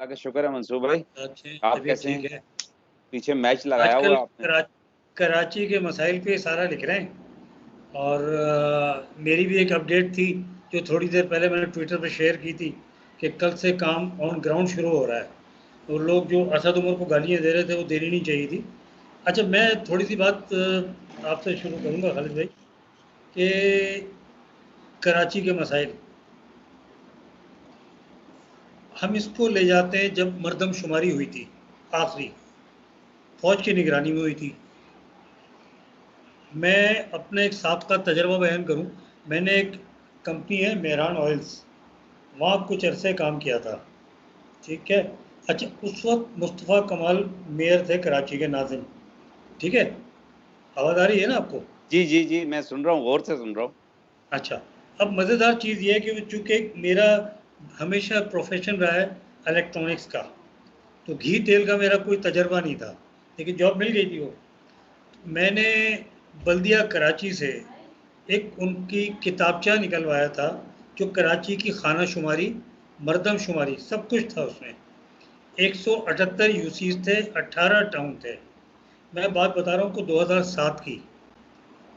अल्लाह का शुक्र है मंसूर भाई। अच्छे, आप तबीयत कैसे ठीक हैं? है। पीछे मैच लगाया आजकल हुआ है आपने। कराची के मसाइल पे सारा लिख रहे हैं और मेरी भी एक अपडेट थी जो थोड़ी देर पहले मैंने ट्विटर पे शेयर की थी कि कल से काम ऑन ग्राउंड शुरू हो रहा है। और लोग जो असद उमर को गालियाँ दे रहे थे वो देनी नहीं चाहिए थी। अच्छा, मैं थोड़ी सी बात आपसे शुरू करूँगा खालिद भाई कि कराची के मसाइल हम इसको ले जाते हैं जब मरदमशुमारी हुई थी आखिरी, फ़ौज की निगरानी में हुई थी। मैं अपने एक साबका तजर्बा बयान करूं। मैंने एक कंपनी है मेहरान ऑयल्स, वहाँ कुछ अरसे काम किया था। ठीक है। अच्छा, उस वक्त मुस्तफ़ा कमाल मेयर थे कराची के, नाजिम। ठीक है, आवाज़ आ रही है ना आपको? जी जी जी, मैं सुन रहा हूँ, गौर से सुन रहा हूँ। अच्छा, अब मज़ेदार चीज़ ये है कि चूँकि मेरा हमेशा प्रोफेशन रहा है इलेक्ट्रॉनिक्स का, तो घी तेल का मेरा कोई तजर्बा नहीं था, लेकिन जॉब मिल गई थी वो। मैंने बल्दिया कराची से एक उनकी किताबचा निकलवाया था जो कराची की खाना शुमारी, मरदम शुमारी सब कुछ था उसमें। 178 यूसीज थे, 18 टाउन थे। मैं बात बता रहा हूँ को 2007 की।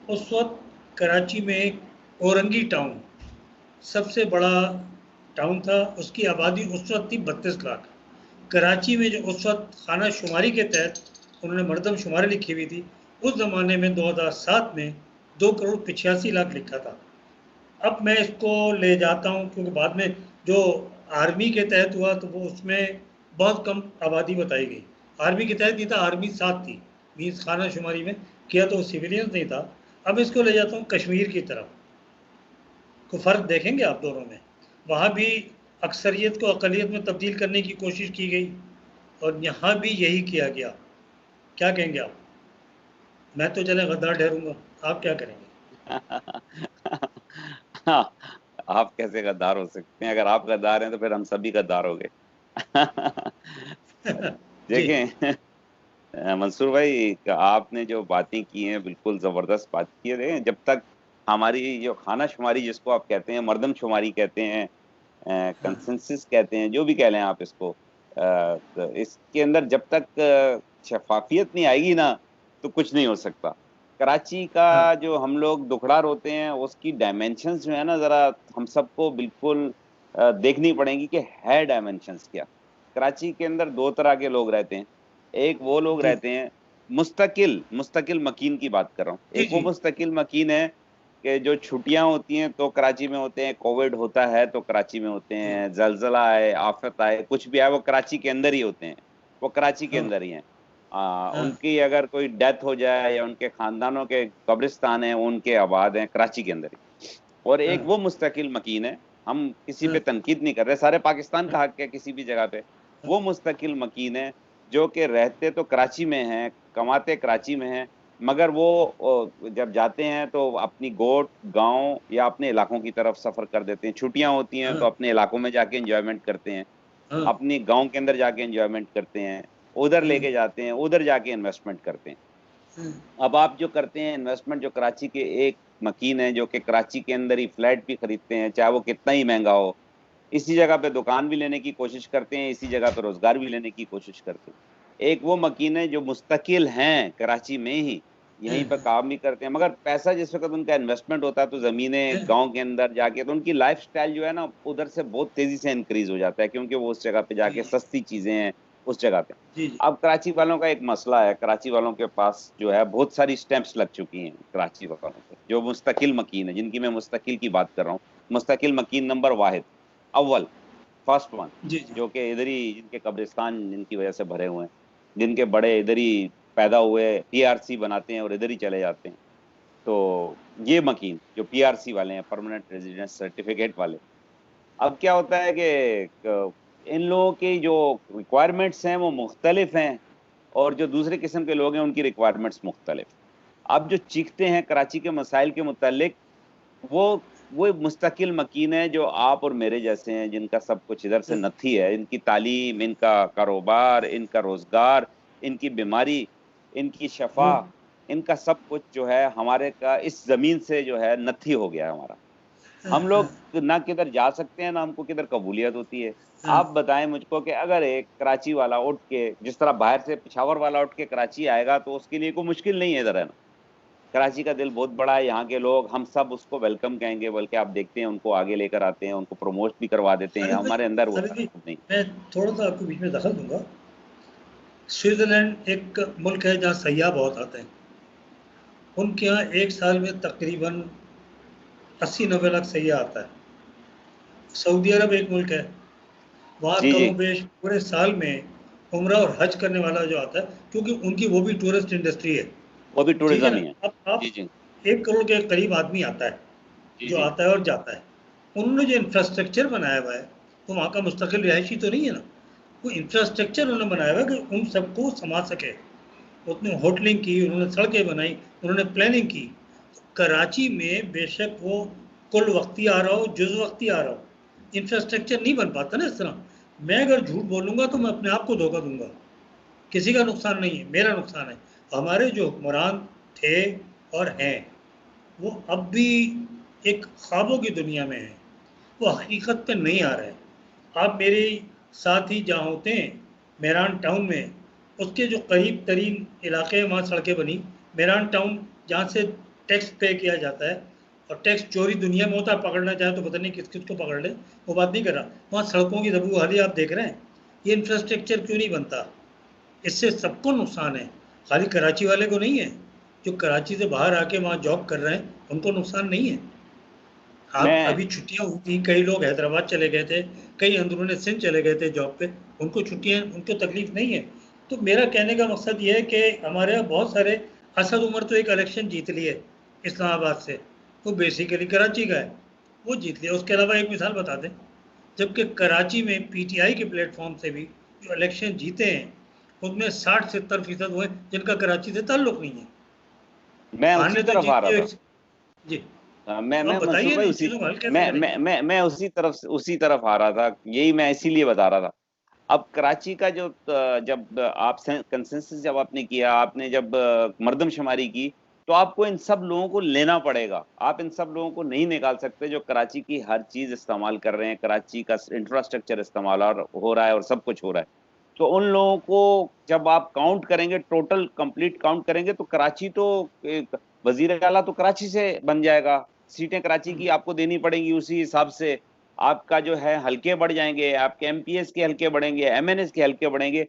उस वक्त कराची में औरंगी टाउन सबसे बड़ा टाउन था, उसकी आबादी उस वक्त थी 32 लाख। कराची में जो उस वक्त खाना शुमारी के तहत उन्होंने मरदम शुमारी लिखी हुई थी, उस ज़माने में 2007 में 2 करोड़ 85 लाख लिखा था। अब मैं इसको ले जाता हूँ क्योंकि बाद में जो आर्मी के तहत हुआ तो वो उसमें बहुत कम आबादी बताई गई। आर्मी के तहत नहीं था, आर्मी साथ थी, मीन्स खाना शुमारी में किया तो सिविलियंस नहीं था। अब इसको ले जाता हूँ कश्मीर की तरफ। को फ़र्क देखेंगे आप दोनों में? वहाँ भी अक्सरियत को अक़लियत में तब्दील करने की कोशिश की गई और यहाँ भी यही किया गया। क्या कहेंगे आप? मैं तो चले गद्दार ठहरूँगा, आप क्या करेंगे? हाँ, आप कैसे गद्दार हो सकते हैं? अगर आप गद्दार हैं तो फिर हम सभी गद्दार हो गए। जी। देखें, मंसूर भाई, आपने जो बातें की हैं बिल्कुल जबरदस्त बात की है। देखें, जब तक हमारी जो खाना शुमारी जिसको आप कहते हैं, मर्दम शुमारी कहते हैं, कंसेंसस कहते हैं, जो भी कह लें आप इसको, तो इसके अंदर जब तक शफाफियत नहीं आएगी ना, तो कुछ नहीं हो सकता। कराची हाँ, का जो हम लोग दुखड़ा रोते हैं, उसकी डायमेंशंस जो है ना, जरा हम सबको बिल्कुल देखनी पड़ेगी कि है डायमेंशंस क्या। कराची के अंदर दो तरह के लोग रहते हैं। एक वो लोग जी, रहते हैं, मुस्तकिल मुस्तकिल मकीन की बात कर रहा हूँ। जी, एक वो जी। मुस्तकिल मकीन है कि जो छुट्टियां होती हैं तो कराची में होते हैं, कोविड होता है तो कराची में होते जी, हैं, जलजला आए, आफत आए, कुछ भी आए, वो कराची के अंदर ही होते हैं। वो कराची के हाँ, अंदर ही हैं। हाँ, उनकी अगर कोई डेथ हो जाए या उनके खानदानों के कब्रिस्तान हैं, उनके आबाद हैं कराची के अंदर ही। और हाँ, एक वो मुस्तकिल मकीन है, हम किसी पे हाँ, तनकीद नहीं कर रहे, सारे पाकिस्तान का हाँ, हक है किसी भी जगह पे। हाँ, वो मुस्तकिल मकीन है जो कि रहते तो कराची में हैं, कमाते कराची में हैं, मगर वो जब जाते हैं तो अपनी गोट गांव या अपने इलाकों की तरफ सफर कर देते हैं। छुट्टियां होती हैं तो हाँ, अपने इलाकों में जाके एंजॉयमेंट करते हैं, हाँ, अपनी गांव के अंदर जाके एंजॉयमेंट करते हैं, उधर हाँ, लेके जाते हैं, उधर जाके इन्वेस्टमेंट करते हैं। हाँ, अब आप जो करते हैं इन्वेस्टमेंट, जो कराची के एक मकीन है जो कि कराची के अंदर ही फ्लैट भी खरीदते हैं, चाहे वो कितना ही महंगा हो, इसी जगह पे दुकान भी लेने की कोशिश करते हैं, इसी जगह पे रोजगार भी लेने की कोशिश करते हैं। एक वो मकीन है जो मुस्तकिल हैं कराची में ही, यहीं पर काम भी करते हैं, मगर पैसा जिस वक्त उनका इन्वेस्टमेंट होता है तो जमीनें हाँ, गांव के अंदर जाके, तो उनकी लाइफ स्टाइल जो है ना उधर से बहुत तेजी से इंक्रीज हो जाता है, क्योंकि वो उस जगह पे जी, जाके सस्ती चीजें हैं उस जगह पे। जी, जी, अब कराची वालों का एक मसला है, कराची वालों के पास जो है बहुत सारी स्टैंप्स लग चुकी हैं कराची वालों पे, जो मुस्तकिल मकीन है, जिनकी मैं मुस्तकिल की बात कर रहा हूँ। मुस्तकिल मकीन नंबर वाहिद, अव्वल, फर्स्ट वन, जी, जी, जो कि इधर ही जिनके कब्रिस्तान जिनकी वजह से भरे हुए हैं, जिनके बड़े इधर ही पैदा हुए, पीआरसी बनाते हैं और इधर ही चले जाते हैं। तो ये मकीन जो पीआरसी वाले हैं, परमानेंट रेजिडेंस सर्टिफिकेट वाले, अब क्या होता है कि इन लोगों की जो रिक्वायरमेंट्स हैं वो मुख्तलिफ हैं, और जो दूसरे किस्म के लोग हैं उनकी रिक्वायरमेंट्स मुख्तलिफ। अब जो चीखते हैं कराची के मसाइल के मुतालिक, वो वो मुस्तकिल मकीन है जो आप और मेरे जैसे हैं, जिनका सब कुछ इधर से हाँ, नथी है, इनकी तालीम, इनका कारोबार, इनका रोजगार, इनकी बीमारी, इनकी शफा, हाँ, इनका सब कुछ जो है हमारे का इस जमीन से जो है नथी हो गया है हमारा। हम लोग ना किधर जा सकते हैं, ना हमको किधर कबूलियत होती है। हाँ, आप बताएं मुझको कि अगर एक कराची वाला उठ के, जिस तरह बाहर से पिशावर वाला उठ के कराची आएगा, तो उसके लिए कोई मुश्किल नहीं है इधर रहना। कराची का दिल बहुत बड़ा है, यहाँ के लोग हम सब उसको वेलकम कहेंगे, बल्कि आप देखते हैं उनको आगे लेकर आते हैं, उनको प्रमोट भी करवा देते हैं, खालिद भाई, हमारे अंदर वो खालिद भाई, ताकत नहीं। मैं थोड़ा सा आपको बीच में दखल दूंगा। स्विट्जरलैंड एक मुल्क है जहाँ सयाह बहुत आते हैं। उनके यहाँ एक साल में तकरीबन 80-90 लाख सयाह आता है। सऊदी अरब एक मुल्क है, वहाँ जी जी, कमो बेश पूरे साल में उम्रा और हज करने वाला जो आता है, क्योंकि उनकी वो भी टूरिस्ट इंडस्ट्री है। वो भी ठीक है टूरिज्म ना। ही है। अब जी आप जी 1 करोड़ के करीब आदमी आता है, जी जो जी। आता है और जाता है। उन्होंने जो इंफ्रास्ट्रक्चर बनाया हुआ है, तो वहाँ का मुस्तकिल रिहायशी तो नहीं है ना। वो इंफ्रास्ट्रक्चर उन्होंने बनाया हुआ है कि उन सबको संभाल सके। उसने होटलिंग की, उन्होंने सड़कें बनाई, उन्होंने प्लानिंग की। तो कराची में बेशक वो कुल वक्ती आ रहा हो, जुज़ वक्ती आ रहा हो, इंफ्रास्ट्रक्चर नहीं बन पाता ना इस तरह। मैं अगर झूठ बोलूँगा तो मैं अपने आप को धोखा दूंगा। किसी का नुकसान नहीं है, मेरा नुकसान है। हमारे जो हुक्मरान थे और हैं, वो अब भी एक ख्वाबों की दुनिया में है, वो हकीकत पे नहीं आ रहे। आप मेरे साथ ही जहाँ होते हैं, मेरान टाउन में, उसके जो करीब तरीन इलाके हैं वहाँ सड़कें बनी। मेरान टाउन जहाँ से टैक्स पे किया जाता है, और टैक्स चोरी दुनिया में होता है, पकड़ना चाहे तो पता नहीं किस किस को पकड़ ले, वो बात नहीं कर रहा। वहाँ सड़कों की दबू हाली आप देख रहे हैं। ये इंफ्रास्ट्रक्चर क्यों नहीं बनता? इससे सबको नुकसान है, खाली कराची वाले को नहीं है। जो कराची से बाहर आके वहाँ जॉब कर रहे हैं, उनको नुकसान नहीं है। आप मैं अभी छुट्टियां हुई थी, कई लोग हैदराबाद चले गए थे, कई अंदरूनी सिंध चले गए थे जॉब पे, उनको छुट्टियां, उनको तकलीफ नहीं है। तो मेरा कहने का मकसद ये है कि हमारे यहाँ बहुत सारे, असद उमर तो एक इलेक्शन जीत लिए इस्लामाबाद से, वो बेसिकली कराची का है, वो जीत लिया। उसके अलावा एक मिसाल बता दें, जबकि कराची में पीटीआई के प्लेटफॉर्म से भी जो इलेक्शन जीते हैं, उनमें 60-70% हुए जिनका कराची से ताल्लुक नहीं है। मैं उसी हारने तो तरफ आ जीत रहा के था। जी। मैं आप मंसूर बताइए ना, भाई इन उसी, चीज़ों का हल कैसे करेंगे? मैं उसी तरफ आ रहा था, यही मैं इसीलिए बता रहा था। अब कराची का जो जब आप कंसेंसस जब आपने किया, आपने जब मर्दमशुमारी की, तो आपको इन सब लोगों को लेना पड़ेगा। आप इन सब लोगों को नहीं निकाल सकते जो कराची की हर चीज इस्तेमाल कर रहे हैं, कराची का इंफ्रास्ट्रक्चर इस्तेमाल हो रहा है और सब कुछ हो रहा है। तो उन लोगों को जब आप काउंट करेंगे, टोटल कंप्लीट काउंट करेंगे, तो कराची तो वजीर आला तो कराची से बन जाएगा। सीटें कराची की आपको देनी पड़ेंगी उसी हिसाब से। आपका जो है हल्के बढ़ जाएंगे, आपके एमपीएस के हल्के बढ़ेंगे, एमएनएस के हल्के बढ़ेंगे।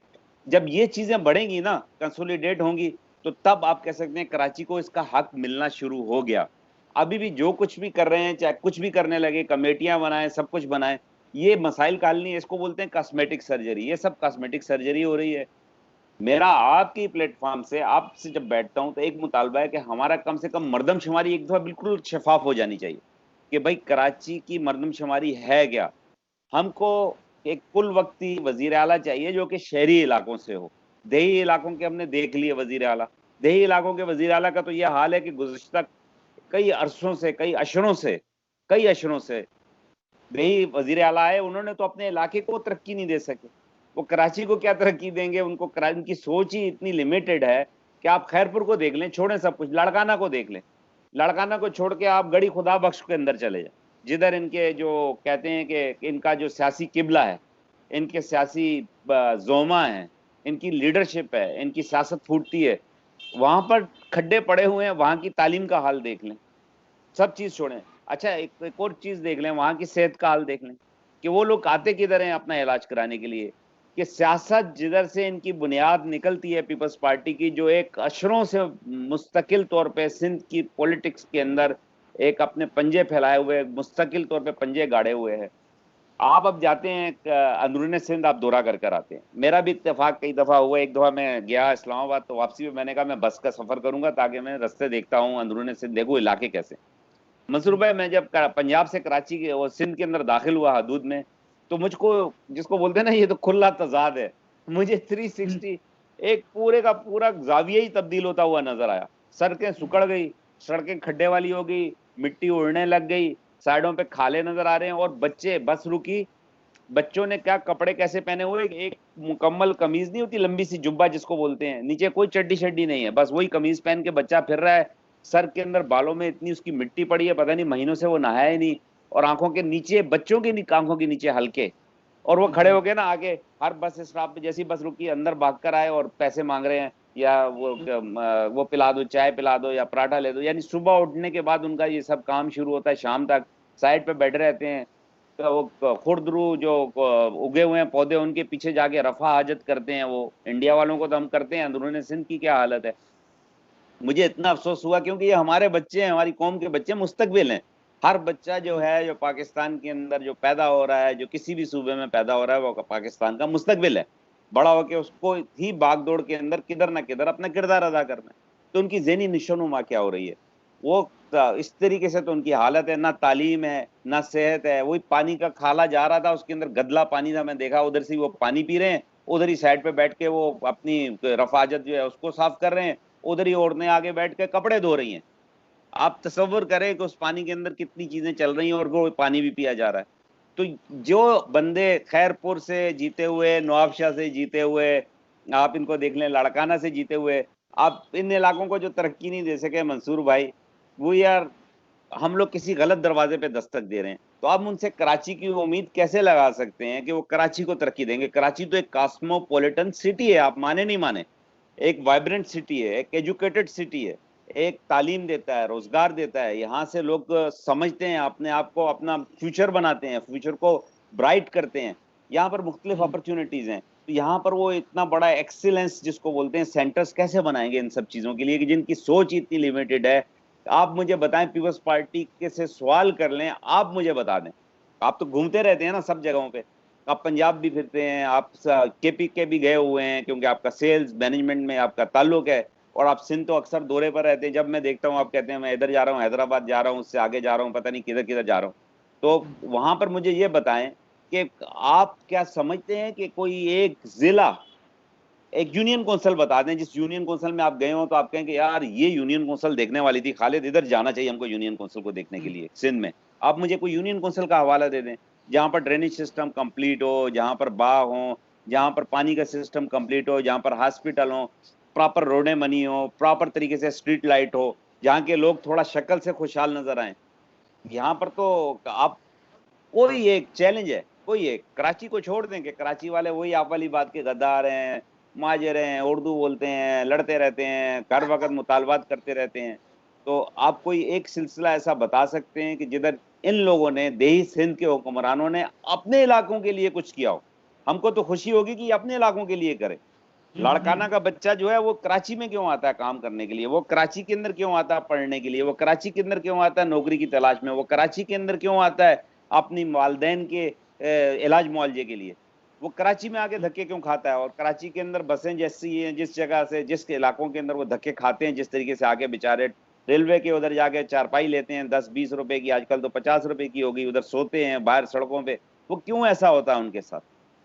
जब ये चीजें बढ़ेंगी ना, कंसोलिडेट होंगी, तो तब आप कह सकते हैं कराची को इसका हक मिलना शुरू हो गया। अभी भी जो कुछ भी कर रहे हैं, चाहे कुछ भी करने लगे, कमेटियां बनाए, सब कुछ बनाए, ये मसाइल का हल नहीं है। इसको बोलते हैं कॉस्मेटिक सर्जरी। ये सब कॉस्मेटिक सर्जरी हो रही है। मेरा आपकी प्लेटफॉर्म से आपसे जब बैठता हूं, तो एक मुतालबा है कि हमारा कम से कम मर्दमशुमारी एक दफा बिल्कुल शफाफ हो जानी चाहिए कि भाई कराची की मर्दमशुमारी है क्या। हमको एक कुल वक्ती वजीर आला चाहिए जो कि शहरी इलाकों से हो। देही इलाकों के हमने देख लिए वजीर आला। देही इलाकों के वजीर आला का तो यह हाल है कि गुज़श्ता कई अरसों से, कई अशरों से वही वजीर आला आए, उन्होंने तो अपने इलाके को तरक्की नहीं दे सके। वो कराची को क्या तरक्की देंगे? उनकी सोच ही इतनी लिमिटेड है कि आप खैरपुर को देख लें, छोड़ें सब कुछ, लड़काना को देख लें। लड़काना को छोड़ के आप गड़ी खुदा बख्श के अंदर चले जाए, जिधर इनके जो कहते हैं कि इनका जो सियासी किबला है, इनके सियासी जोमा है, इनकी लीडरशिप है, इनकी सियासत फूटती है, वहां पर खड्डे पड़े हुए हैं। वहां की तालीम का हाल देख लें, सब चीज छोड़ें। अच्छा, एक और चीज देख लें, वहां की सेहत का हाल देख लें कि वो लोग आते किधर हैं अपना इलाज कराने के लिए। कि सियासत जिधर से इनकी बुनियाद निकलती है, पीपल्स पार्टी की, जो एक अशरों से मुस्तकिल तौर पे सिंध की पॉलिटिक्स के अंदर एक अपने पंजे फैलाए हुए, मुस्तकिल तौर पे पंजे गाड़े हुए हैं। आप अब जाते हैं अंदरूनी सिंध, आप दौरा कर कर आते हैं। मेरा भी इत्तेफाक कई दफा हुआ। एक दफा मैं गया इस्लामाबाद, तो वापसी में मैंने कहा मैं बस का सफर करूंगा ताकि मैं रास्ते देखता हूँ, अंदरूनी सिंध देखूँ इलाके कैसे। मंसूर भाई, मैं जब पंजाब से कराची के और सिंध के अंदर दाखिल हुआ हदूद में, तो मुझको, जिसको बोलते हैं ना, ये तो खुला तजाद है, मुझे 360 एक पूरे का पूरा जाविया ही तब्दील होता हुआ नजर आया। सड़कें सुकड़ गई, सड़कें खड्डे वाली हो गई, मिट्टी उड़ने लग गई, साइडों पे खाले नजर आ रहे हैं। और बच्चे, बस रुकी, बच्चों ने क्या कपड़े कैसे पहने हुए, एक मुकम्मल कमीज नहीं होती, लंबी सी जुब्बा जिसको बोलते हैं, नीचे कोई चड्डी शड्डी नहीं है, बस वही कमीज पहन के बच्चा फिर रहा है। सर के अंदर बालों में इतनी उसकी मिट्टी पड़ी है, पता नहीं महीनों से वो नहाया ही नहीं। और आंखों के नीचे, बच्चों की आंखों के नीचे हल्के, और वो खड़े हो गए ना आगे हर बस स्टॉप पे, जैसी बस रुकी अंदर भाग कर आए और पैसे मांग रहे हैं, या वो पिला दो, चाय पिला दो या पराठा ले दो। यानी सुबह उठने के बाद उनका ये सब काम शुरू होता है, शाम तक साइड पे बैठे रहते हैं। तो वो खुरदरू जो उगे हुए हैं पौधे, उनके पीछे जाके रफा हाजत करते हैं। वो इंडिया वालों को तो हम करते हैं, अंदरूनी सिंध की क्या हालत है। मुझे इतना अफसोस हुआ, क्योंकि ये हमारे बच्चे हैं, हमारी कौम के बच्चे, मुस्तकबिल हैं। हर बच्चा जो है, जो पाकिस्तान के अंदर जो पैदा हो रहा है, जो किसी भी सूबे में पैदा हो रहा है, वो पाकिस्तान का मुस्तकबिल है। बड़ा होके उसको ही भागदौड़ के अंदर किधर ना किधर अपना किरदार अदा करना है। तो उनकी ज़हनी नशोनुमा क्या हो रही है, वो इस तरीके से तो उनकी हालत है, ना तालीम है ना सेहत है। वही पानी का खाला जा रहा था, उसके अंदर गदला पानी था, मैं देखा उधर से वो पानी पी रहे हैं, उधर ही साइड पे बैठ के वो अपनी रफाजत जो है उसको साफ कर रहे हैं, उधर ही औरतें आगे बैठ के कपड़े धो रही हैं। आप तसव्वुर करें कि उस पानी के अंदर कितनी चीजें चल रही हैं, और वो पानी भी पिया जा रहा है। तो जो बंदे खैरपुर से जीते हुए, नवाबशाह से जीते हुए, आप इनको देख लें लाड़काना से जीते हुए, आप इन इलाकों को जो तरक्की नहीं दे सके मंसूर भाई, वो यार हम लोग किसी गलत दरवाजे पे दस्तक दे रहे हैं। तो आप उनसे कराची की उम्मीद कैसे लगा सकते हैं कि वो कराची को तरक्की देंगे? कराची तो एक कॉस्मोपॉलिटन सिटी है, आप माने नहीं माने, एक वाइब्रेंट सिटी है, एक एजुकेटेड सिटी है, एक तालीम देता है, रोजगार देता है। यहाँ से लोग समझते हैं, अपने आप को अपना फ्यूचर बनाते हैं, फ्यूचर को ब्राइट करते हैं। यहाँ पर मुख्तलिफ अपॉर्चुनिटीज हैं। तो यहाँ पर वो इतना बड़ा एक्सीलेंस जिसको बोलते हैं सेंटर्स कैसे बनाएंगे इन सब चीजों के लिए, कि जिनकी सोच इतनी लिमिटेड है। आप मुझे बताएं, पीपल्स पार्टी के से सवाल कर लें, आप मुझे बता दें। आप तो घूमते रहते हैं ना सब जगहों पे, आप पंजाब भी फिरते हैं, आप केपी के भी गए हुए हैं, क्योंकि आपका सेल्स मैनेजमेंट में आपका ताल्लुक है, और आप सिंध तो अक्सर दौरे पर रहते हैं। जब मैं देखता हूँ आप कहते हैं मैं इधर जा रहा हूँ, हैदराबाद जा रहा हूँ, उससे आगे जा रहा हूँ, पता नहीं किधर किधर जा रहा हूँ। तो वहां पर मुझे ये बताएं कि आप क्या समझते हैं कि कोई एक जिला, एक यूनियन कौंसिल बता दें, जिस यूनियन कौंसिल में आप गए हो तो आप कहें कि यार ये यूनियन कौंसिल देखने वाली थी, खालिद इधर जाना चाहिए हमको यूनियन कौंसिल को देखने के लिए सिंध में। आप मुझे कोई यूनियन कौंसिल का हवाला दे दें जहां पर ड्रेनेज सिस्टम कंप्लीट हो, जहां पर बाग हो, जहां पर पानी का सिस्टम कंप्लीट हो, जहां पर हॉस्पिटल हो, प्रॉपर रोडें बनी हो, प्रॉपर तरीके से स्ट्रीट लाइट हो, जहाँ के लोग थोड़ा शक्ल से खुशहाल नजर आए। यहाँ पर तो आप, कोई एक चैलेंज है, कोई एक, कराची को छोड़ दें कि कराची वाले वही आप वाली बात के गद्दार हैं, माजिर हैं, उर्दू बोलते हैं, लड़ते रहते हैं, हर वक्त मुतालबात करते रहते हैं। तो आप कोई एक सिलसिला ऐसा बता सकते हैं कि जिधर इन लोगों ने, देही सिंध के हुक्मरानों ने अपने इलाकों के लिए कुछ किया हो? हमको तो खुशी होगी कि अपने इलाकों के लिए करे। लाड़काना का बच्चा जो है वो कराची में क्यों आता है काम करने के लिए, वो कराची के अंदर क्यों आता है पढ़ने के लिए, वो कराची के अंदर क्यों आता है नौकरी की तलाश में, वो कराची के अंदर क्यों आता है अपनी वालदेन के इलाज मुआवजे के लिए, वो कराची में आके धक्के क्यों खाता है? और कराची के अंदर बसें जैसी हैं, जिस जगह से, जिस इलाकों के अंदर वो धक्के खाते हैं, जिस तरीके से आके बेचारे रेलवे के उधर जाके चारपाई लेते हैं 10-20 रुपए की, आजकल तो 50 रुपए की होगी, उधर सोते हैं बाहर सड़कों पे। वो क्यों ऐसा होता है उनके साथ?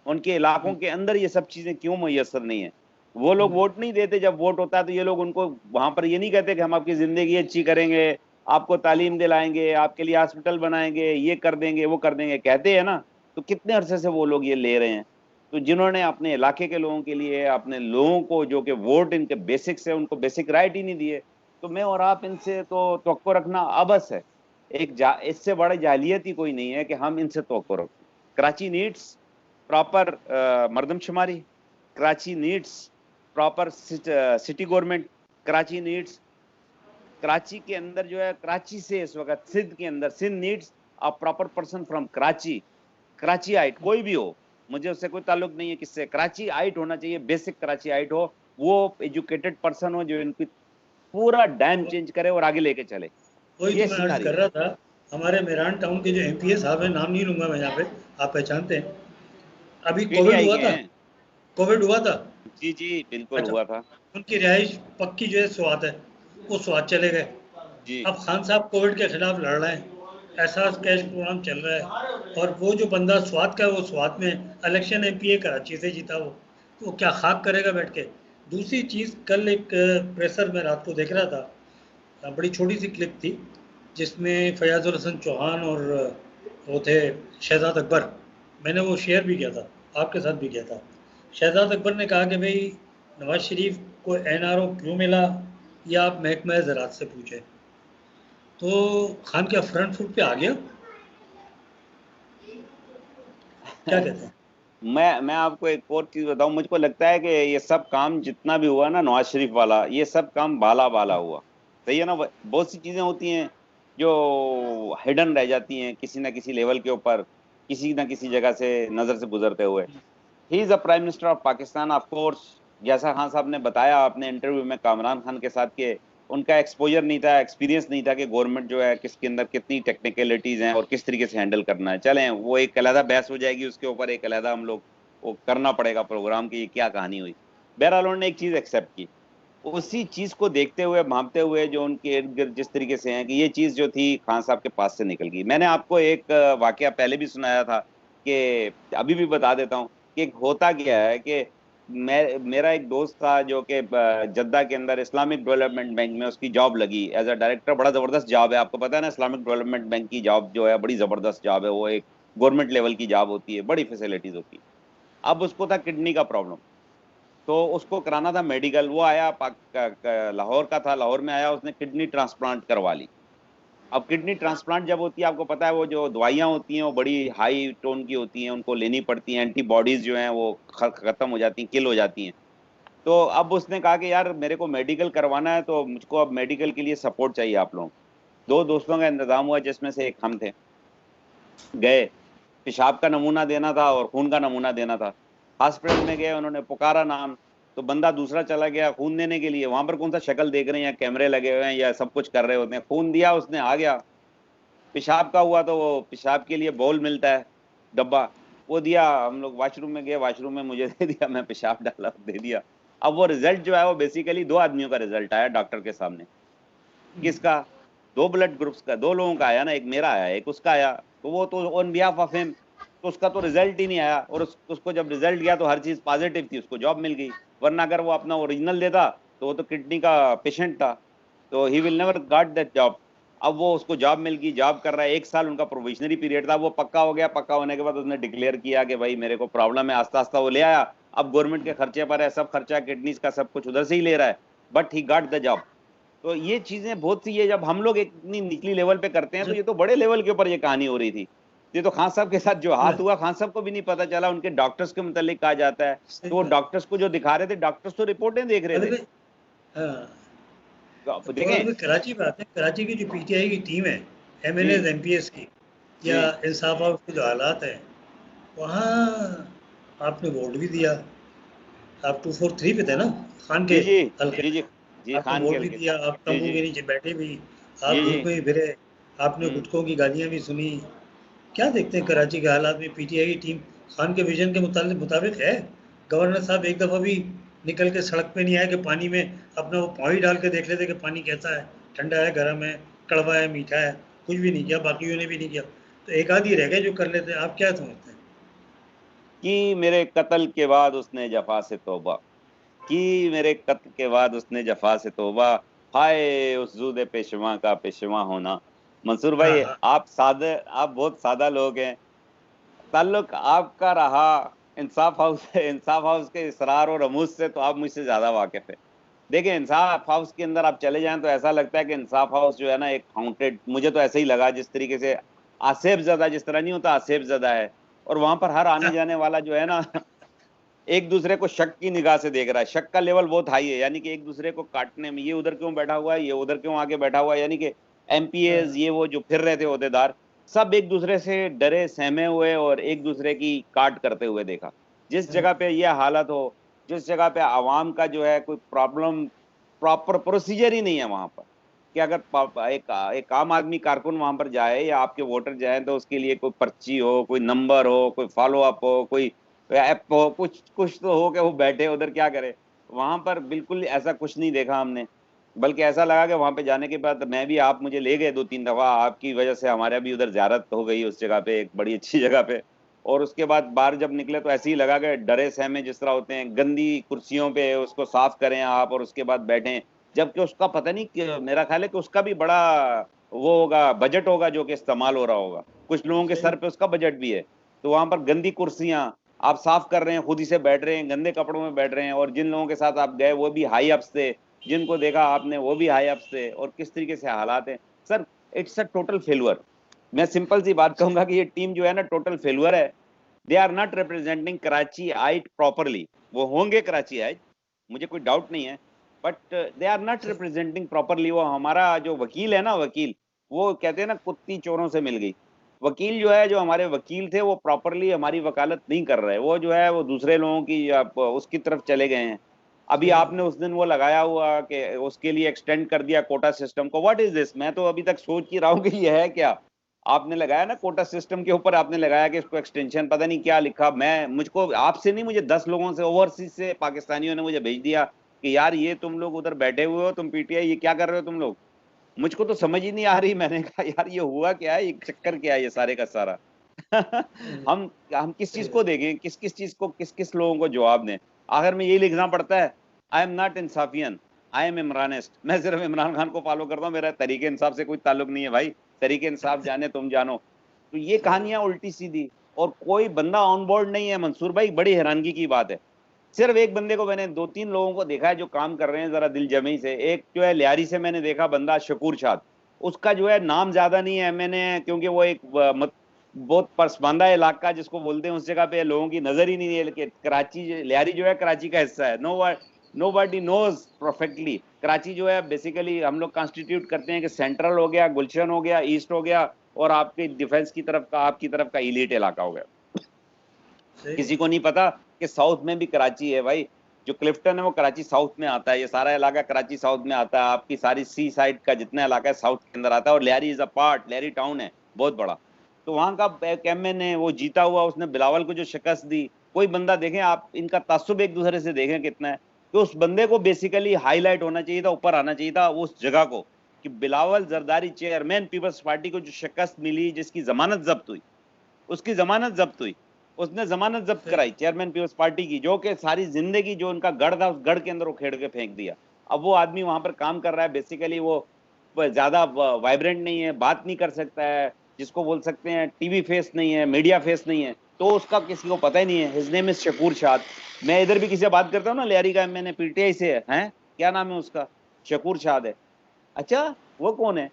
उनके इलाकों के अंदर ये सब चीजें क्यों मुयसर नहीं है? वो लोग वोट नहीं देते, जब वोट होता है तो ये लोग उनको वहां पर ये नहीं कहते कि हम आपकी जिंदगी अच्छी करेंगे, आपको तालीम दिलाएंगे, आपके लिए हॉस्पिटल बनाएंगे, ये कर देंगे वो कर देंगे, कहते हैं ना। तो कितने अरसे से वो लोग ये ले रहे हैं? तो जिन्होंने अपने इलाके के लोगों के लिए, अपने लोगों को, जो कि वोट इनके बेसिक्स है, उनको बेसिक राइट ही नहीं दिए, तो मैं और आप इनसे तो तवक्को रखना अबस है। इससे बड़ा जाहिलियत ही कोई नहीं है कि हम इनसे तवक्को रखें। कराची नीड्स प्रॉपर मरदमशुमारी, Karachi needs proper city government, Karachi needs, Karachi के अंदर जो है, कराची से इस वक्त सिंध के अंदर, Sindh needs a proper person from Karachi, Karachi आइट कोई भी हो, मुझे उससे कोई ताल्लुक नहीं है किससे, कराची आइट होना चाहिए, बेसिक कराची आइट हो, वो एजुकेटेड पर्सन हो जो इनकी पूरा डैम चेंज करे और आगे लेके चले। वही तो ये मैं अर्ज सिनारियो कर रहा था। हमारे मेहरान टाउन के जो एमपीए साहब हैं, नाम नहीं लूंगा मैं यहाँ पे, आप पहचानते हैं, अभी कोविड पीटीआई हुआ के था, हैं। कोविड हुआ था। जी जी बिल्कुल अच्छा, हुआ था। उनकी रिहाइश पक्की जो है स्वात है, वो स्वात चले गए। जी अब खान साहब कोविड के खिलाफ लड़ रहे हैं, एहसास कैश प्रोग्राम चल रहा है, और वो जो बंदा स्वात का है वो स्वात में इलेक्शन एमपीए कराची से जीता, वो क्या खाक करेगा बैठ के। दूसरी चीज़, कल एक प्रेसर में रात को देख रहा था, बड़ी छोटी सी क्लिप थी, जिसमें फयाजुल हसन चौहान और वो थे शहजाद अकबर, मैंने वो शेयर भी किया था, आपके साथ भी किया था। शहजाद अकबर ने कहा कि भाई नवाज शरीफ को एनआरओ क्यों मिला, या आप महकमा ज़राअत से पूछे। तो खान क्या फ्रंट फुट पे आ गया, क्या कहते हैं? मैं आपको एक और चीज बताऊं, मुझको लगता है कि ये सब काम जितना भी हुआ ना नवाज शरीफ वाला, ये सब काम बाला बाला हुआ। सही है ना? बहुत सी चीजें होती हैं जो हिडन रह जाती हैं किसी ना किसी लेवल के ऊपर, किसी ना किसी जगह से नजर से गुजरते हुए। He is a prime minister of Pakistan of course. जैसा खान साहब ने बताया अपने इंटरव्यू में कामरान खान के साथ, के उनका एक्सपोजर नहीं था, एक्सपीरियंस नहीं था कि गवर्नमेंट जो है किसके अंदर कितनी टेक्निकलिटीज हैं और किस तरीके से हैंडल करना है। चलें, वो एक अलहदा बहस हो जाएगी, उसके ऊपर एक अलहदा हम लोग वो करना पड़ेगा प्रोग्राम की, ये क्या कहानी हुई। बहरहाल उन्होंने एक चीज एक्सेप्ट की, उसी चीज को देखते हुए भांपते हुए जो उनके इर्द गिर्द जिस तरीके से हैं कि ये चीज जो थी खान साहब के पास से निकल गई। मैंने आपको एक वाकया पहले भी सुनाया था, कि अभी भी बता देता हूँ कि होता क्या है कि मेरा एक दोस्त था जो कि जद्दा के अंदर इस्लामिक डेवलपमेंट बैंक में उसकी जॉब लगी एज अ डायरेक्टर। बड़ा जबरदस्त जॉब है, आपको पता है ना, इस्लामिक डेवलपमेंट बैंक की जॉब जो है बड़ी जबरदस्त जॉब है, वो एक गवर्नमेंट लेवल की जॉब होती है, बड़ी फैसिलिटीज होती है। अब उसको था किडनी का प्रॉब्लम, तो उसको कराना था मेडिकल। वो आया लाहौर का था, लाहौर में आया, उसने किडनी ट्रांसप्लांट करवा ली। अब किडनी ट्रांसप्लांट जब होती है, आपको पता है वो जो दवाइयां होती हैं वो बड़ी हाई टोन की होती हैं, उनको लेनी पड़ती हैं, एंटीबॉडीज जो हैं वो खत्म हो जाती हैं, किल हो जाती हैं। तो अब उसने कहा कि यार मेरे को मेडिकल करवाना है, तो मुझको अब मेडिकल के लिए सपोर्ट चाहिए आप लोग। दो दोस्तों का इंतजाम हुआ जिसमें से एक हम थे। गए, पेशाब का नमूना देना था और खून का नमूना देना था। हॉस्पिटल में गए, उन्होंने पुकारा नाम, तो बंदा दूसरा चला गया खून देने के लिए। वहां पर कौन सा शक्ल देख रहे हैं, या कैमरे लगे हुए हैं या सब कुछ कर रहे होते हैं। खून दिया उसने, आ गया। पेशाब का हुआ तो वो पेशाब के लिए बाउल मिलता है, डब्बा, वो दिया। हम लोग वॉशरूम में गए, वॉशरूम में मुझे दे दिया, मैं पेशाब डाला, दे दिया। अब वो रिजल्ट जो है वो बेसिकली दो आदमियों का रिजल्ट आया डॉक्टर के सामने। किसका? दो ब्लड ग्रुप्स का, दो लोगों का आया ना, एक मेरा आया एक उसका आया। तो वो तो ऑन बिहाफ ऑफ हिम, तो उसका तो रिजल्ट ही नहीं आया। और उसको जब रिजल्ट गया तो हर चीज पॉजिटिव थी, उसको जॉब मिल गई। वरना अगर वो अपना ओरिजिनल देता तो वो तो किडनी का पेशेंट था, तो he will never got that job. अब वो उसको जॉब मिल गई, जॉब कर रहा है। एक साल उनका प्रोविजनरी पीरियड था, वो पक्का हो गया। पक्का होने के बाद उसने डिक्लेयर किया कि भाई मेरे को प्रॉब्लम है, आस्ता आस्ता वो ले आया। अब गवर्नमेंट के खर्चे पर है, सब खर्चा किडनीज का सब कुछ उधर से ही ले रहा है, but he got the job. तो ये चीजें बहुत सी है, जब हम लोग एक इतनी निचली लेवल पे करते हैं, तो अच्छा, ये तो बड़े लेवल के ऊपर ये कहानी हो रही थी। ये तो खान साहब के साथ जो हाथ हुआ, खान साहब को भी नहीं पता चला। उनके डॉक्टर्स के मुतालिक कहा जाता है, सही तो वो बात। डॉक्टर्स को जो दिखा रहे थे, डॉक्टर्स तो रिपोर्टें देख रहे अरे थे। भाई, हाँ, तो आप थोड़ा देखें। सा कराची पे आते हैं। कराची की जो पीटीआई की टीम है, एमएनएस जी एमपीएस की, या जी इंसाफ हाउस के जो हालात हैं वहाँ, आपने वोट भी दिया। आप 243 पे थे ना, खान के जी जी हल्के जी में। जी जी, आपने खान के वोट भी हल्के। दिया, आप जी तंबू जी के नीचे बैठे भी, आप जी जी। धूप में भी फिरे, आपने हम्म। गुटकों की गालियाँ भी सुनी। क्या देखते हैं कराची के हालात में? पीटीआई की टीम खान के विजन के मुताबिक है? गवर्नर साहब एक दफ़ा भी निकल के सड़क पे नहीं आए कि पानी में अपना वो पानी डाल के देख लेते कि पानी कैसा है, ठंडा है, गर्म है, कड़वा है, मीठा है। कुछ भी नहीं किया, बाकियों ने भी नहीं किया। तो एक आध ही रह गए जो कर लेते हैं। आप क्या समझते हैं? कि मेरे कत्ल के बाद उसने जफा से तौबा, कि मेरे कत्ल के बाद उसने जफा से तौबा, हाय उस जूद पेशवा का पेशवा होना। मंसूर हाँ भाई, हाँ। आप सादे, आप बहुत सादा लोग हैं। ताल्लुक आपका रहा इंसाफ हाउस से, इंसाफ हाउस के इसरार और रमूज से तो आप मुझसे ज्यादा वाकिफ है। देखिए, इंसाफ हाउस के अंदर आप चले जाएं तो ऐसा लगता है कि इंसाफ हाउस जो है ना एक हाउंटेड, मुझे तो ऐसे ही लगा जिस तरीके से आसेफ जदा, जिस तरह नहीं होता आसेफ जदा है। और वहां पर हर आने जाने वाला जो है ना एक दूसरे को शक की निगाह से देख रहा है। शक का लेवल बहुत हाई है, यानी कि एक दूसरे को काटने में, ये उधर क्यों बैठा हुआ है, ये उधर क्यों आगे बैठा हुआ है, यानी कि एमपीएस हाँ, ये वो जो फिर रहे थे ओहदेदार, सब एक दूसरे से डरे सहमे हुए और एक दूसरे की काट करते हुए देखा। जिस हाँ, जगह पे यह हालत हो, जिस जगह पे आवाम का जो है कोई प्रॉब्लम, प्रॉपर प्रोसीजर ही नहीं है वहां पर, कि अगर एक आम आदमी कारकुन वहां पर जाए या आपके वोटर जाए, तो उसके लिए कोई पर्ची हो, कोई नंबर हो, कोई फॉलो अप हो, कोई ऐप हो, कुछ कुछ तो हो कि वो बैठे उधर क्या करे। वहां पर बिल्कुल ऐसा कुछ नहीं देखा हमने। बल्कि ऐसा लगा कि वहां पे जाने के बाद मैं भी, आप मुझे ले गए दो तीन दफा, आपकी वजह से हमारे भी उधर जियारत हो गई उस जगह पे, एक बड़ी अच्छी जगह पे। और उसके बाद बाहर जब निकले तो ऐसे ही लगा कि डरे सहमे जिस तरह होते हैं, गंदी कुर्सियों पे उसको साफ करें आप और उसके बाद बैठें। जबकि उसका पता नहीं मेरा ख्याल है कि उसका भी बड़ा वो होगा, बजट होगा जो कि इस्तेमाल हो रहा होगा। कुछ लोगों के सही। सर पे उसका बजट भी है। तो वहां पर गंदी कुर्सियां आप साफ कर रहे हैं, खुद ही से बैठ रहे हैं, गंदे कपड़ों में बैठ रहे हैं, और जिन लोगों के साथ आप गए वो भी हाई अप्स थे, जिनको देखा आपने वो भी हाई अप्स थे, और किस तरीके से हालात हैं। Sir, it's a total failure. मैं सिंपल सी बात कहूंगा कि ये टीम जो है ना टोटल फेलुअर है। They are not representing Karachiite properly. वो होंगे कराची आइट, मुझे कोई डाउट नहीं है, but they are not representing properly. वो हमारा जो वकील है ना, वकील, वो कहते हैं ना कुत्ती चोरों से मिल गई। वकील जो है, जो हमारे वकील थे, वो प्रॉपरली हमारी वकालत नहीं कर रहे। वो जो है वो दूसरे लोगों की उसकी तरफ चले गए हैं। अभी सही आपने उस दिन वो लगाया हुआ कि उसके लिए एक्सटेंड कर दिया कोटा सिस्टम को। What is this? मैं तो अभी तक सोच ही रहा हूँ कि ये है क्या। आपने लगाया ना कोटा सिस्टम के ऊपर, आपने लगाया कि इसको एक्सटेंशन, पता नहीं क्या लिखा। मैं, मुझको आपसे नहीं, मुझे 10 लोगों से, ओवरसीज से पाकिस्तानियों ने मुझे भेज दिया कि यार ये तुम लोग उधर बैठे हुए हो, तुम पीटीआई, ये क्या कर रहे हो तुम लोग। मुझको तो समझ ही नहीं आ रही। मैंने कहा यार ये हुआ क्या है, ये चक्कर क्या है ये सारे का सारा। हम किस चीज सही को देखें, किस किस चीज को, किस किस लोगों को जवाब दें। आखिर में यही लिखना पड़ता है, I am not Insafian, I am Imranist. मैं सिर्फ इमरान खान को फॉलो करता हूँ, मेरा तरीके इंसाफ से कोई ताल्लुक नहीं है भाई। तरीके इंसाफ जाने तुम जानो। तो ये सही कहानियां उल्टी सीधी, और कोई बंदा ऑन बोर्ड नहीं है मंसूर भाई। बड़ी हैरानगी की बात है। सिर्फ एक बंदे को, मैंने 2-3 लोगों को देखा है जो काम कर रहे हैं जरा दिल जमी से। एक जो है लियारी से मैंने देखा बंदा, शकूर शाद। उसका जो है नाम ज्यादा नहीं है, मैंने, क्योंकि वो एक बहुत पसमानदा इलाका जिसको बोलते हैं, उस जगह पे लोगों की नजर ही नहीं है। लेकिन कराची, लियारी जो है कराची का हिस्सा है। नो बडी नोज परफेक्टली। कराची जो है बेसिकली हम लोग कॉन्स्टिट्यूट करते हैं कि सेंट्रल हो गया, गुलशन हो गया, ईस्ट हो गया, और आपके डिफेंस की तरफ का, आपकी तरफ का इलीट इलाका हो गया। सही किसी को नहीं पता कि साउथ में भी कराची है भाई। जो क्लिफ्टन है वो कराची साउथ में आता है, ये सारा इलाका कराची साउथ में आता है। आपकी सारी सी साइड का जितना इलाका है साउथ के अंदर आता है। और Lyari is a part, Lyari town है बहुत बड़ा। तो वहां का एक एमएनए वो जीता हुआ, उसने बिलावल को जो शिकस्त दी, कोई बंदा देखें आप, इनका तासुब एक दूसरे से देखें कितना है। तो उस बंदे को बेसिकली हाईलाइट होना चाहिए था, ऊपर आना चाहिए था उस जगह को, कि बिलावल जरदारी चेयरमैन पीपल्स पार्टी को जो शिकस्त मिली, जिसकी जमानत जब्त हुई, उसकी जमानत जब्त हुई, उसने जमानत जब्त सही कराई चेयरमैन पीपल्स पार्टी की, जो कि सारी जिंदगी जो उनका गढ़ था, उस गढ़ के अंदर उखेड़ के फेंक दिया। अब वो आदमी वहां पर काम कर रहा है। बेसिकली वो ज्यादा वाइब्रेंट नहीं है, बात नहीं कर सकता है, जिसको बोल सकते हैं टीवी फेस नहीं है, मीडिया फेस नहीं है, तो उसका किसी को पता ही नहीं है। हिज नेम इज शकूर शाद। मैं इधर भी किसी से बात करता हूँ ना, लियारी का, मैंने पीटीआई से है, क्या नाम है उसका, शकूर शाद है। अच्छा, वो कौन है?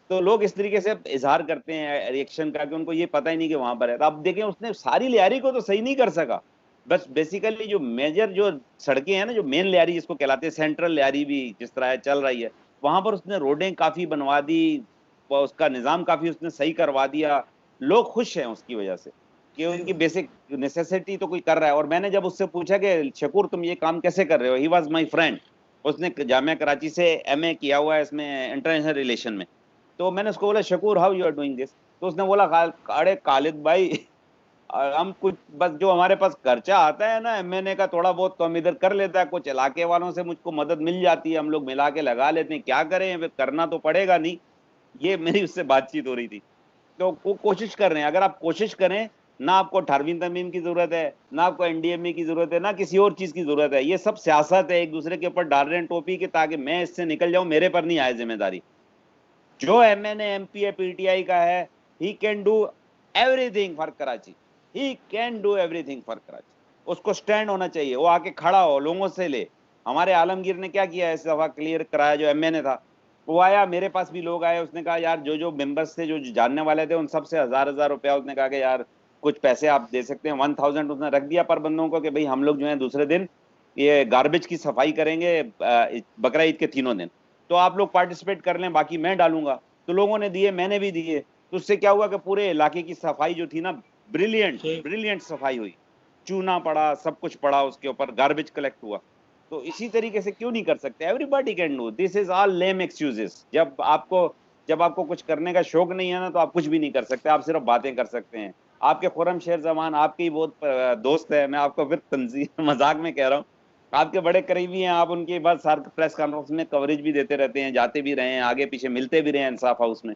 तो लोग इस तरीके से इजहार करते हैं रिएक्शन का, कि उनको ये पता ही नहीं कि वहां पर है। तो अब देखें, उसने सारी लियारी को तो सही नहीं कर सका। बस बेसिकली जो मेजर जो सड़कें हैं ना, जो मेन लियारी जिसको कहलाते हैं, सेंट्रल लियारी भी जिस तरह है, चल रही है, वहां पर उसने रोडें काफी बनवा दी, उसका निजाम काफी उसने सही करवा दिया। लोग खुश हैं उसकी वजह से, कि सही उनकी बात है। बेसिक नेसेसिटी तो कोई कर रहा है। और मैंने जब उससे पूछा कि शकूर तुम ये काम कैसे कर रहे हो, ही वॉज माई फ्रेंड, उसने जामिया कराची से एमए किया हुआ है इसमें, इंटरनेशनल रिलेशन में। तो मैंने उसको बोला Shakoor how you are doing this. तो उसने बोला अरे खालिद भाई, हम कुछ बस जो हमारे पास खर्चा आता है ना एमएनए का, थोड़ा बहुत तो हम इधर कर लेता है, कुछ इलाके वालों से मुझको मदद मिल जाती है, हम लोग मिला के लगा लेते हैं, क्या करें, करना तो पड़ेगा नहीं। ये मेरी उससे बातचीत हो रही थी। तो वो कोशिश कर रहे हैं, अगर आप कोशिश करें, ना आपको 18वीं तरमीम की जरूरत है, ना आपको एनडीएमए की जरूरत है, ना किसी और चीज की जरूरत है। ये सब सियासत है, एक दूसरे के ऊपर डाल रहे हैं टोपी के, ताकि मैं इससे निकल जाऊं, मेरे पर नहीं आए जिम्मेदारी। जो एमएनए एमपी है पीटीआई का है, he can do everything for Karachi, he can do everything for Karachi. उसको स्टैंड होना चाहिए, वो आके खड़ा हो, लोगों से ले। हमारे आलमगीर ने क्या किया, इस दफा क्लियर कराया, जो एमएनए था वो आया, मेरे पास भी लोग आए, उसने कहा यार जो जो मेंबर्स थे, जो जानने वाले थे, उन सबसे 1000-1000 रुपया, उसने कहा कि यार कुछ पैसे आप दे सकते हैं, 1000 उसने रख दिया पर बंदों को, कि भाई हम लोग जो है दूसरे दिन ये गार्बेज की सफाई करेंगे बकरा ईद के तीनों दिन, तो आप लोग पार्टिसिपेट कर लें, बाकी मैं डालूंगा। तो लोगों ने दिए, मैंने भी दिए। तो उससे क्या हुआ कि पूरे इलाके की सफाई जो थी ना, ब्रिलियंट सही ब्रिलियंट सफाई हुई। चूना पड़ा, सब कुछ पड़ा उसके ऊपर, गार्बेज कलेक्ट हुआ। तो इसी तरीके से क्यों नहीं कर सकते? Everybody can do this, is all lame excuses. जब आपको कुछ करने का शौक नहीं है ना, तो आप कुछ भी नहीं कर सकते, आप सिर्फ बातें कर सकते हैं। आपके खुरम शेर जमान आपके ही बहुत दोस्त है, मैं आपको फिर तंजीम मजाक में कह रहा हूँ, आपके बड़े करीबी हैं आप उनके, बस हर प्रेस कॉन्फ्रेंस में कवरेज भी देते रहते हैं, जाते भी रहे हैं, आगे पीछे मिलते भी रहे हैं इंसाफ हाउस में।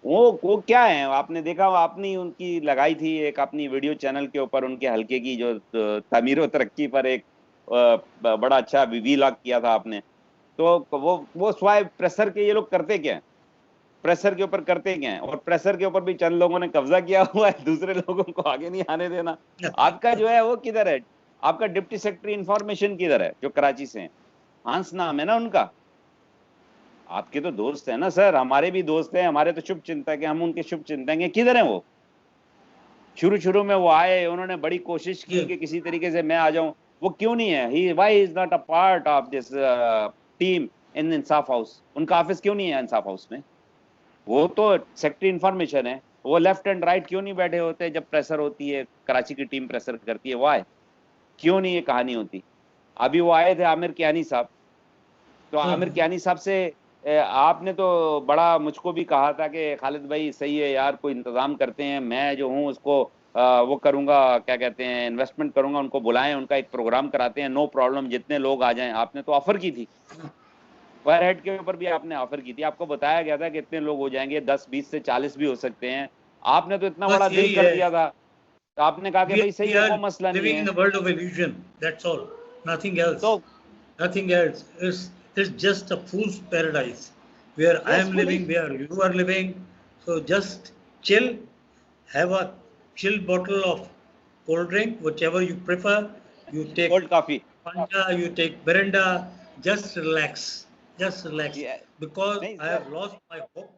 वो क्या है, आपने देखा, आपने उनकी लगाई थी एक अपनी वीडियो चैनल के ऊपर, उनके हल्के की जो तामीर और तरक्की पर एक बड़ा अच्छा वीलॉग किया था आपने। तो वो स्वाय प्रेशर के ये लोग करते क्या है, प्रेशर के ऊपर करते क्या है, और प्रेशर के ऊपर भी चंद लोगों ने कब्जा किया हुआ है, दूसरे लोगों को आगे नहीं आने देना। आपका जो है वो किधर है, आपका डिप्टी सेक्रेटरी इंफॉर्मेशन किधर है, जो कराची से है, हंस नाम है ना उनका। आपके तो दोस्त है ना सर, हमारे भी दोस्त हैं, हमारे तो शुभ चिंतक है, हम उनके शुभ चिंतक हैं, किधर है वो? शुरू में वो आए, उन्होंने बड़ी कोशिश की Yeah. कि किसी तरीके से मैं आ जाऊं, वो क्यों नहीं है? He why is not a part of this team in Insaf house? उनका ऑफिस क्यों नहीं है इंसाफ हाउस में? वो तो सेक्रेटरी इंफॉर्मेशन है, वो लेफ्ट एंड राइट क्यों नहीं बैठे होते जब प्रेशर होती है, कराची की टीम प्रेशर करती है? वाई, क्यों नहीं ये कहानी होती? अभी वो आए थे आमिर कियानी साहब, तो आमिर कियानी साहब से आपने तो बड़ा मुझको भी कहा था कि खालिद भाई सही है यार, कोई इंतजाम करते हैं, मैं जो हूँ उसको वो करूंगा, क्या कहते हैं, इन्वेस्टमेंट करूंगा, उनको बुलाएं, उनका एक प्रोग्राम कराते हैं, नो प्रॉब्लम, जितने लोग आ जाएं। आपने तो ऑफर की थी, पर हेड के ऊपर भी आपने ऑफर की थी, आपको बताया गया था कि इतने लोग हो जाएंगे, 10 20 से 40 भी हो सकते हैं। आपने तो इतना बड़ा बस दिल यही कर है, दिया था, तो आपने कहा कि भाई सही we है, are कोई मसला नहीं living in है। the world of illusion, that's all, nothing else. तो Nothing else. It's just a fool's paradise where I yes am fully living, where you are living. So just chill, have a chill bottle of cold drink, whichever you prefer. You take cold coffee. Fanta, you take Berenda, just relax. Just relax. Because नहीं I sir, have lost my hope